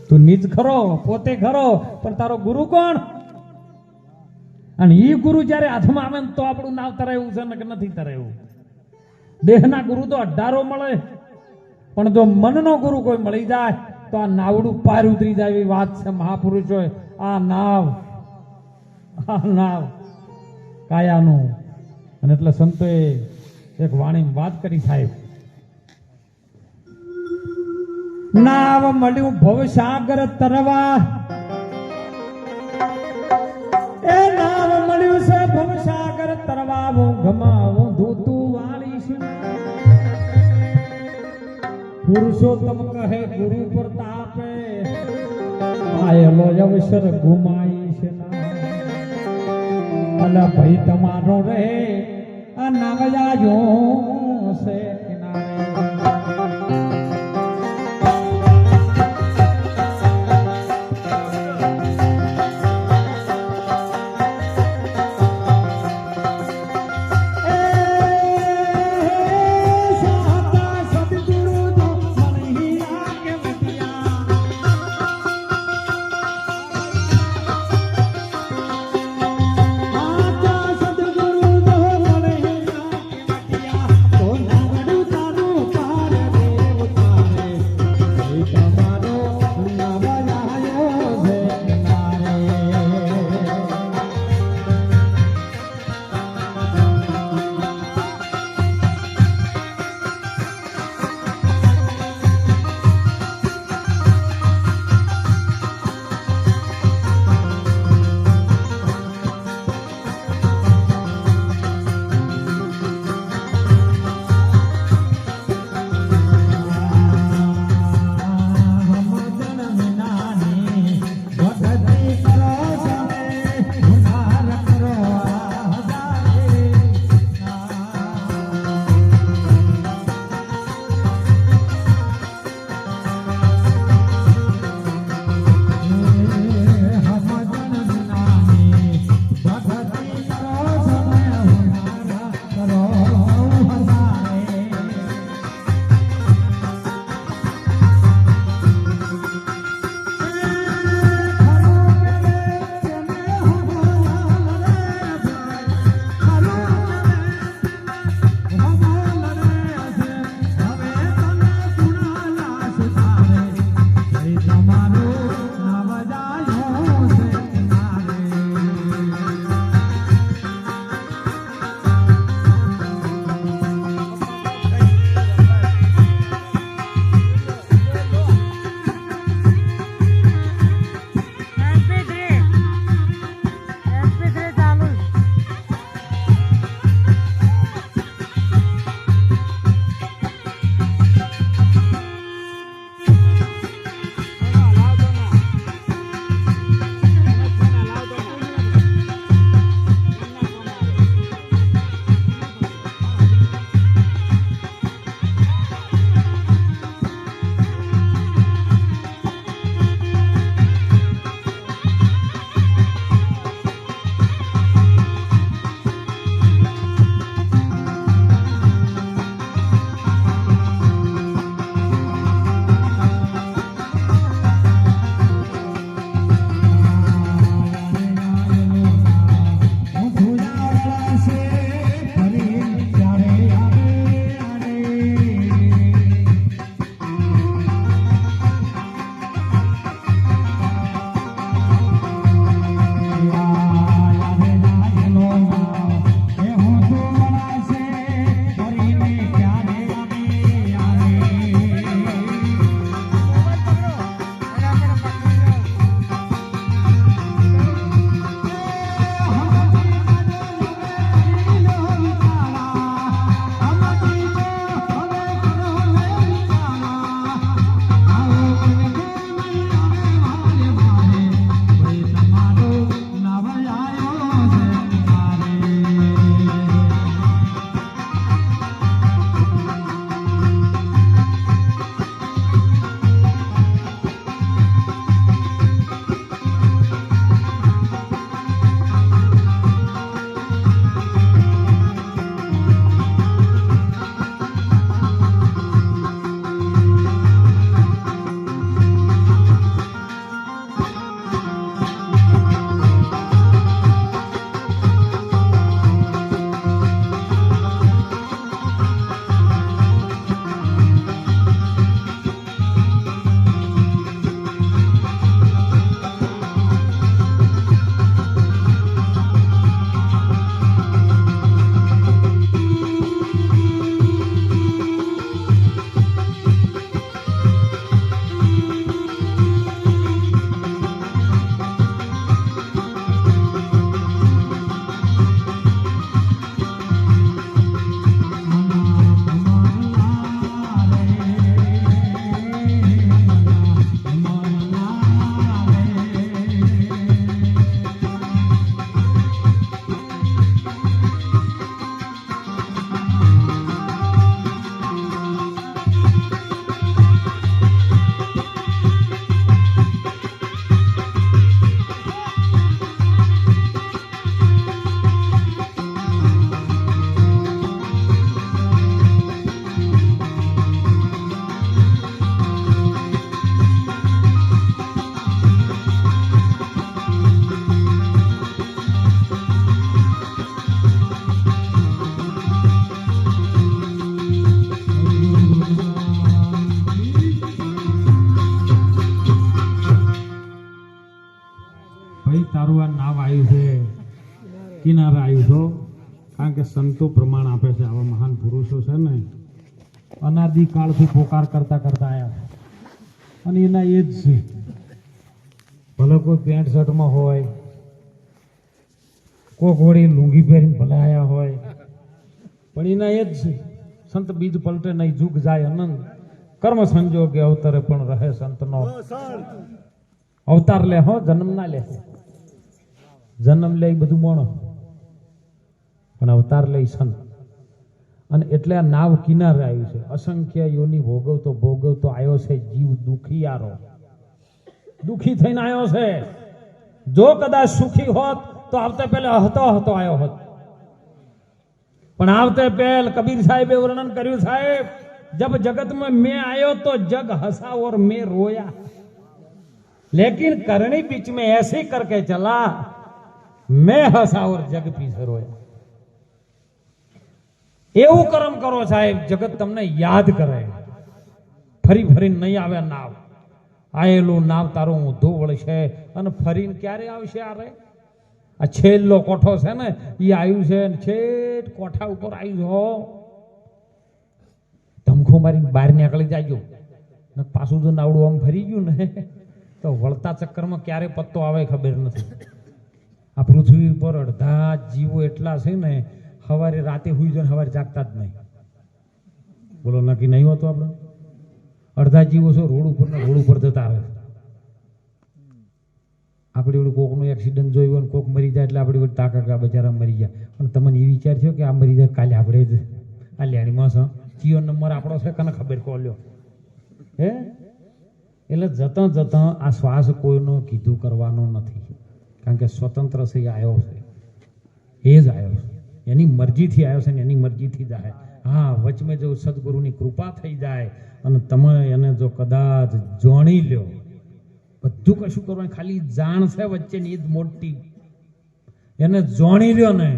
તું નિજ ખરો, પોતે ખરો, પણ તારો ગુરુ કોણ? અને ઈ ગુરુ જયારે હાથમાં આવે ને તો આપણું નાવ તરાયું છે ને કે નથી તરાયું. દેહના ગુરુ તો 18 મળે, પણ જો મનનો ગુરુ કોઈ મળી જાય તો આ નાવડું પાર ઉતરી જાય એવી વાત છે મહાપુરુષોએ. આ નાવ કાયાનું. અને એટલે સંતોએ એક વાણીમાં વાત કરી સાહેબ, નાવ મળ્યું ભવસાગર તરવા, એ નાવ મળ્યું છે ભવસાગર તરવા, હું ગમાવું ધૂતું વાળી છું. પુરુષોત્તમ કહે ગુરુ પ્રતાપે, આયેલો અવસર ગુમાઈ છે ના. અલા ભાઈ તમારો રે આ નાવ જાજો છે કિનારે. તારું આ નામ આવ્યું છે કિનારે આવ્યું છો, કારણ કે સંતો પ્રમાણ આપે છે. આવા મહાન પુરુષો છે ને અનાદિ કાળથી પોકાર કરતા કરતા આવ્યા અને એના એ જ છે. ભલે કોઈ પેન્ટ શર્ટમાં હોય, કોક વળી લુંગી પહેરીને ભલે આવ્યા હોય, પણ એના એ જ છે. સંત બીજ પલટે નહીં, જુગ જાય અનંત, કર્મ સંજોગે અવતરે પણ રહે સંતનો. અવતાર લે હો, જન્મ ના લે. જન્મ લે બધું મોણો, પણ અવતાર લે સંત. અને એટલે આ નાવ કિનારે આવ્યું છે. અસંખ્ય યોની ભોગવતો ભોગવતો આવ્યો છે જીવ દુખિયારો, દુખી થઈને આવ્યો છે. જો કદાચ સુખી હોત તો આવતે પહેલા હતો આવ્યો હોત, પણ આવતે પહેલ કબીર સાહેબે વર્ણન કર્યું, સાહેબ जब जगत में मैं आयो तो जग हंसा और मैं रोया, लेकिन करनी बीच में ऐसे करके चला, मैं हंसा और जग पीछे रोया. એવું કર્મ કરો સાહેબ, જગત તમને યાદ કરે. ફરી ફરીને નહીં આવે નાવ. આયેલું નાવ તારું ઊંધું વળશે અને ફરીને ક્યારે આવશે? આરે આ છેલ્લો કોઠો છે ને એ આવ્યું છે, છેટ કોઠા ઉપર આવ્યું છો, ધમખો મારીને બહાર નીકળી જાયજો ને પાછું જો નાવડું આમ ફરી ગયું ને તો વળતા ચક્કરમાં ક્યારે પત્તો આવે ખબર નથી. આ પૃથ્વી ઉપર અડધા જીવો એટલા છે ને, સવારે રાતે હુઈ જાય, સવારે જાગતા જ નહીં. બોલો નક્કી નહીં હોતું આપણે? અડધા જીવો છો રોડ ઉપર ને રોડ ઉપર જતા રહે. આપણે એવું કોકનું એક્સિડન્ટ જોયું હોય ને કોક મરી જાય એટલે આપણે તાકા બચારા મરી જાય, પણ તમને એ વિચાર થયો કે આ મરી જાય કાલે આપણે જ આ લેણીમાં છે, જીઓ નંબર આપણો છે, કને ખબર કોલ્યો હે? એટલે જતાં જતાં આ શ્વાસ કોઈનો કીધું કરવાનો નથી, કારણ કે સ્વતંત્ર છે એ આવ્યો છે, એ જ આવ્યો છે, એની મરજીથી આવ્યો છે ને એની મરજીથી જાય. હા, વચમાં જો સદગુરુની કૃપા થઈ જાય અને તમે એને જો કદાચ જાણી લ્યો, બધું કશું કરવાનું, ખાલી જાણ છે વચ્ચેની એ જ મોટી, એને જાણી લ્યો ને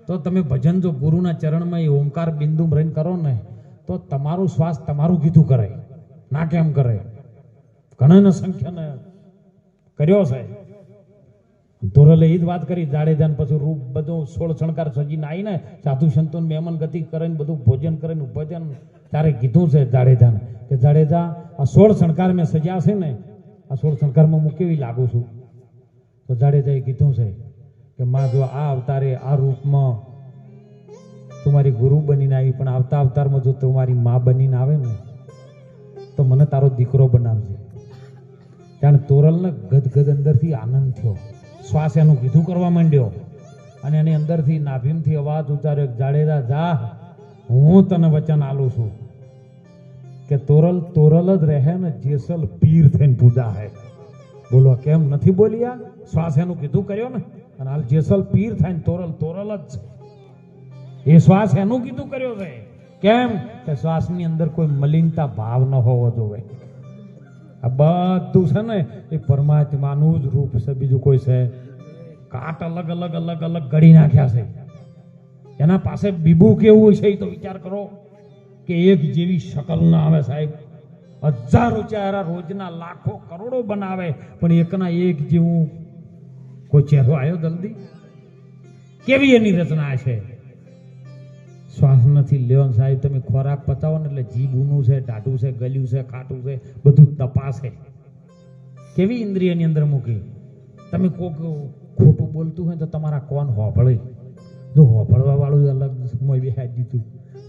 તો તમે ભજન જો ગુરુના ચરણમાં એ ઓમકાર બિંદુ રહીને કરો ને તો તમારું શ્વાસ તમારું કીધું કરે, ના કેમ કરે? ઘણા સંખ્યાને કર્યો છે. ધોરલે એ જ વાત કરી, જાડેજાને પછી રૂપ બધું 16 શણગાર સજીને આવીને સાધુ સંતો મહેમાન ગતિ કરીને બધું ભોજન કરીને ભોજન ત્યારે કીધું છે જાડેજાને કે જાડેજા આ 16 શણગાર મેં સજ્યા છે ને, આ 16 શણગારમાં હું કેવી લાગુ છું? તો જાડેજાએ કીધું છે કે માં જો આ અવતારે આ રૂપમાં તમારી ગુરુ બનીને આવી, પણ આવતા અવતારમાં જો તમારી માં બનીને આવે ને તો મને તારો દીકરો બનાવજે. ત્યાં તોરલને ગદગદ અંદરથી આનંદ થયો, શ્વાસ એનું કીધું કરવા માંડ્યો અને એની અંદરથી નાભીમથી અવાજ ઉતાર્યો, જાડેજા જા, હું તને વચન આલું છું કે તોરલ તોરલ જ રહે ને જેસલ પીર થઈને પૂજા હે. બોલો કેમ નથી બોલ્યા? શ્વાસ એનું કીધું કર્યો ને, અને હાલ જેસલ પીર થાય ને તોરલ તોરલ જ છે. એ શ્વાસ એનું કીધું કર્યો છે. કેમ કે શ્વાસની અંદર કોઈ મલિનતા ભાવ ન હોવો જોઈએ. આ બધું છે ને એ પરમાત્માનું જ રૂપ છે, બીજું કોઈ છે? કાટ અલગ અલગ અલગ અલગ ઘડી નાખ્યા છે. એના પાસે બીબું કેવું છે એ તો વિચાર કરો કે એક જેવી શકલ ના આવે સાહેબ. હજારો ચહેરા રોજના લાખો કરોડો બનાવે, પણ એકના એક જેવું કોઈ ચહેરો આવ્યો જલ્દી? કેવી એની રચના છે? શ્વાસ નથી લેવાનું સાહેબ. તમે ખોરાક પચાવો ને એટલે જીભ ઊનું છે, ટાઢું છે, ગલ્યું છે, ખાટું છે, બધું તપાસે. કેવી ઇન્દ્રિયની અંદર મૂકી? તમે કોક ખોટું બોલતું હોય તો તમારા કોણ હોભળે? જો હોભળવા વાળું અલગ બેહાડી દીધું,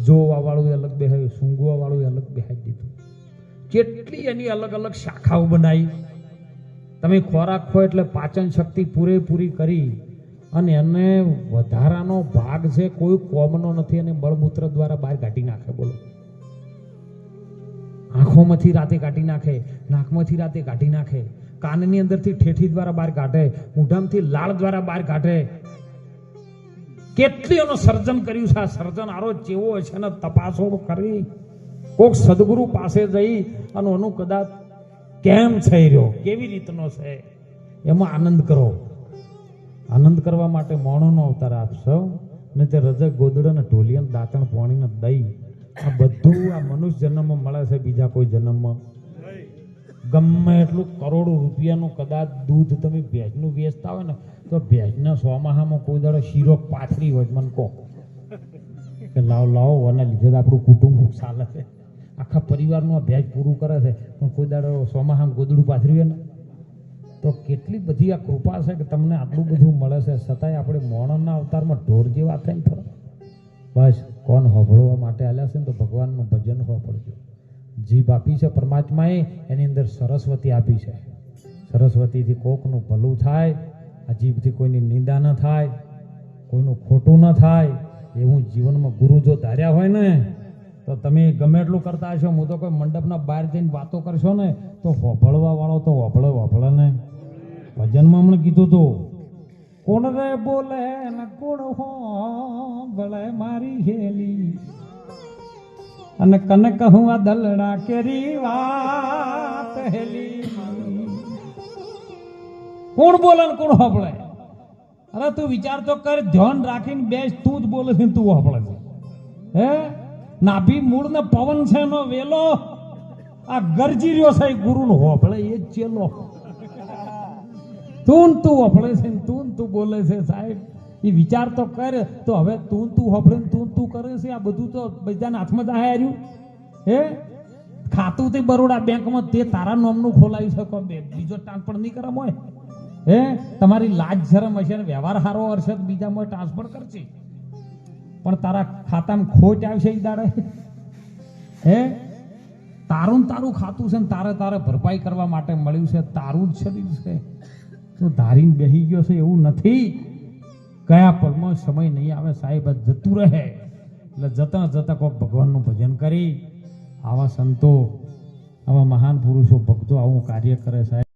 જોવા વાળું અલગ બેહાડ્યું, સૂંઘવા વાળું અલગ બેહાડી દીધું. કેટલી એની અલગ અલગ શાખાઓ બનાવી. તમે ખોરાક ખો એટલે પાચન શક્તિ પૂરેપૂરી કરી અને એને વધારાનો ભાગ છે કોઈ કોમનો નથી, અને મળમૂત્ર દ્વારા બહાર કાઢી નાખે. બોલો, આંખોમાંથી રાતે કાઢી નાખે, નાકમાંથી રાતે કાઢી નાખે, કાનની અંદરથી ઠેઠી દ્વારા બહાર કાઢે, મોઢામાંથી લાળ દ્વારા બહાર કાઢે. કેટલી એનું સર્જન કર્યું છે. આ સર્જન આરો જેવો છે ને તપાસો કરી કોક સદગુરુ પાસે જઈ અને એનું કદાચ કેમ થઈ રહ્યો, કેવી રીતનો છે, એમાં આનંદ કરો. આનંદ કરવા માટે મોણોનો અવતાર આપશો ને તે રજક ગોદડો ને ઢોલિયા દાંતણ પોણી ને દહીં, આ બધું આ મનુષ્ય જન્મમાં મળે છે, બીજા કોઈ જન્મમાં ગમે એટલું કરોડો રૂપિયાનું કદાચ દૂધ તમે ભેંસનું વેચતા હોય ને તો ભેંસના સોમાહામાં કોઈ દાડો શીરો પાથરી હોય મને કહો કે લાવો આના લીધે તો આપણું કુટુંબ ચાલે છે, આખા પરિવારનું આ ભેંસ પૂરું કરે છે, પણ કોઈ દાડો સોમાહામાં ગોદડું પાથર્યું હોય ને તો કેટલી બધી આ કૃપા છે કે તમને આટલું બધું મળે છે, છતાંય આપણે મોણના અવતારમાં ઢોર જેવા થઈને ફરો. બસ કોણ હોભળવા માટે આવ્યા છે ને તો ભગવાનનું ભજન હોભળજો. જીભ આપી છે પરમાત્માએ, એની અંદર સરસ્વતી આપી છે. સરસ્વતીથી કોકનું ભલું થાય, આ જીભથી કોઈની નિંદા ન થાય, કોઈનું ખોટું ન થાય એવું જીવનમાં ગુરુ જો ધાર્યા હોય ને તો તમે ગમે એટલું કરતા હશો. હું તો કોઈ મંડપના બહાર જઈને વાતો કરશો ને તો હોભળવા વાળો તો હોભળે ને. ભજનમાં હમણાં કીધું તું, કોણ રે બોલે ને કોણ હોભળે મારી હેલી, અને કને કહું આ દલડા કેરી વાત હેલી. કોણ બોલે ને કોણ હોભળે? અરે તું વિચાર તો કર, ધ્યાન રાખીને બેસ, તું જ બોલે છે તું હોભળે છે. હે નાભી મૂળ ને પવન છે નો વેલો, આ ગરજી રહ્યો છે ગુરુ નો હોભળે એ જ ચેલો. તું હોભળે છે ને તું બોલે છે સાહેબ, એ વિચાર તો કર. તો હવે તું હોભળે ને તું કરે છે, આ બધું તો બધાના હાથમાં જ આવ્યું. હે ખાતું તે બરોડા બેંકમાં તે તારા નામનું ખોલાવી શકો, બીજો ટ્રાન્સફર નહીં કરમ હોય. હે તમારી લાજ શરમ હશે ને વ્યવહાર સારો હશે તો બીજામાં ટ્રાન્સફર કરશે, પણ તારા ખાતામાં ખોટ આવશે એ દાડે. હે તારું ખાતું છે ને તારે ભરપાઈ કરવા માટે મળ્યું છે, તારું જ શરીર છે તો ધારીને બેસી ગયો છે એવું નથી. કયા પલમાં સમય નહીં આવે સાહેબ, જતું રહે. એટલે જતા કોઈક ભગવાનનું ભજન કરી, આવા સંતો, આવા મહાન પુરુષો, ભક્તો આવું કાર્ય કરે સાહેબ.